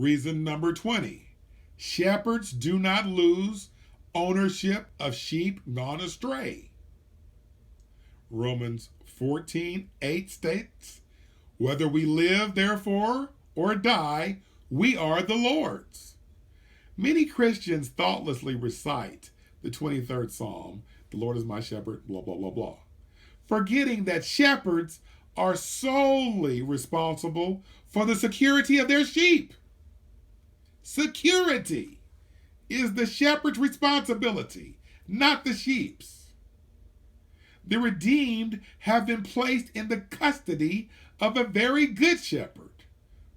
Reason number 20. Shepherds do not lose ownership of sheep gone astray. Romans 14:8 states, whether we live, therefore, or die, we are the Lord's. Many Christians thoughtlessly recite the 23rd Psalm, the Lord is my shepherd, blah, blah, blah, blah, forgetting that shepherds are solely responsible for the security of their sheep. Security is the shepherd's responsibility, not the sheep's. The redeemed have been placed in the custody of a very good shepherd.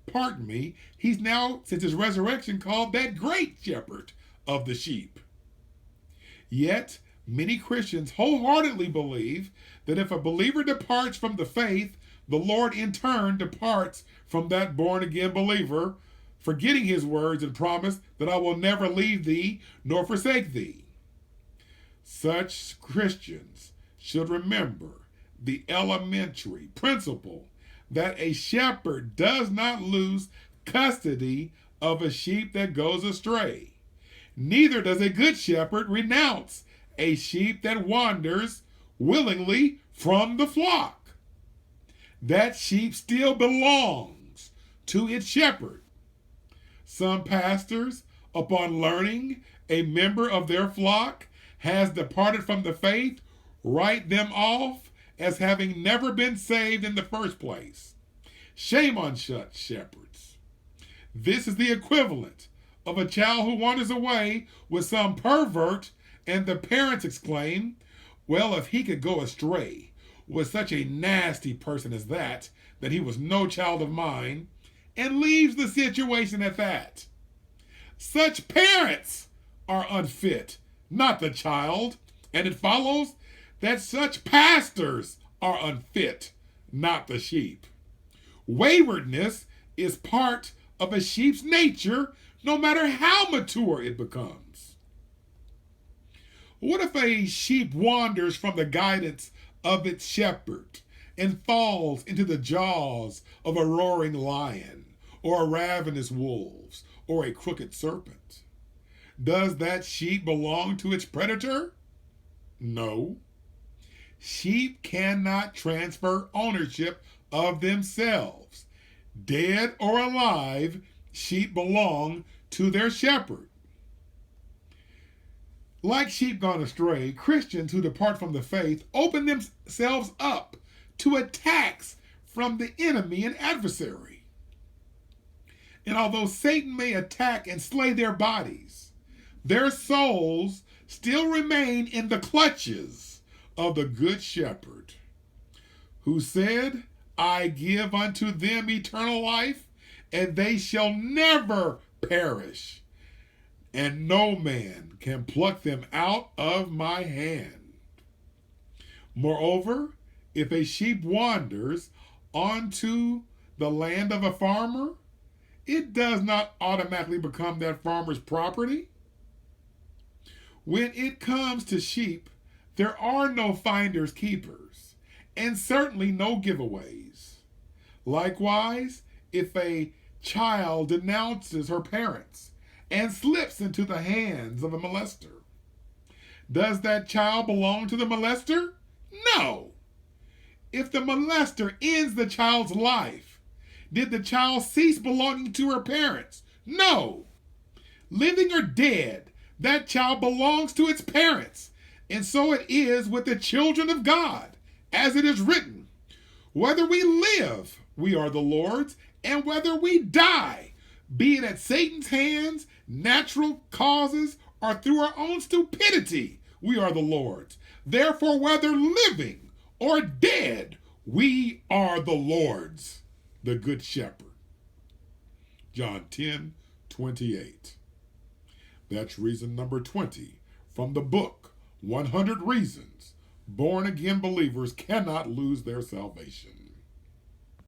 Pardon me, he's now, since his resurrection, called that great shepherd of the sheep. Yet, many Christians wholeheartedly believe that if a believer departs from the faith, the Lord in turn departs from that born-again believer, forgetting his words and promise that I will never leave thee nor forsake thee. Such Christians should remember the elementary principle that a shepherd does not lose custody of a sheep that goes astray. Neither does a good shepherd renounce a sheep that wanders willingly from the flock. That sheep still belongs to its shepherd. Some pastors, upon learning a member of their flock has departed from the faith, write them off as having never been saved in the first place. Shame on such shepherds. This is the equivalent of a child who wanders away with some pervert and the parents exclaim, well, if he could go astray with such a nasty person as that he was no child of mine, and leaves the situation at that. Such parents are unfit, not the child, and it follows that such pastors are unfit, not the sheep. Waywardness is part of a sheep's nature, no matter how mature it becomes. What if a sheep wanders from the guidance of its shepherd and falls into the jaws of a roaring lion or a ravenous wolves or a crooked serpent? Does that sheep belong to its predator? No. Sheep cannot transfer ownership of themselves. Dead or alive, sheep belong to their shepherd. Like sheep gone astray, Christians who depart from the faith open themselves up to attacks from the enemy and adversary. And although Satan may attack and slay their bodies, their souls still remain in the clutches of the good shepherd, who said, I give unto them eternal life, and they shall never perish, and no man can pluck them out of my hand. Moreover, if a sheep wanders onto the land of a farmer, it does not automatically become that farmer's property. When it comes to sheep, there are no finders keepers, and certainly no giveaways. Likewise, if a child denounces her parents and slips into the hands of a molester, does that child belong to the molester? No. If the molester ends the child's life, did the child cease belonging to her parents? No. Living or dead, that child belongs to its parents. And so it is with the children of God, as it is written, whether we live, we are the Lord's, and whether we die, be it at Satan's hands, natural causes, or through our own stupidity, we are the Lord's. Therefore, whether living or dead, we are the Lord's, the good shepherd. John 10:28. That's reason number 20 from the book, 100 Reasons Born Again Believers Cannot Lose Their Salvation.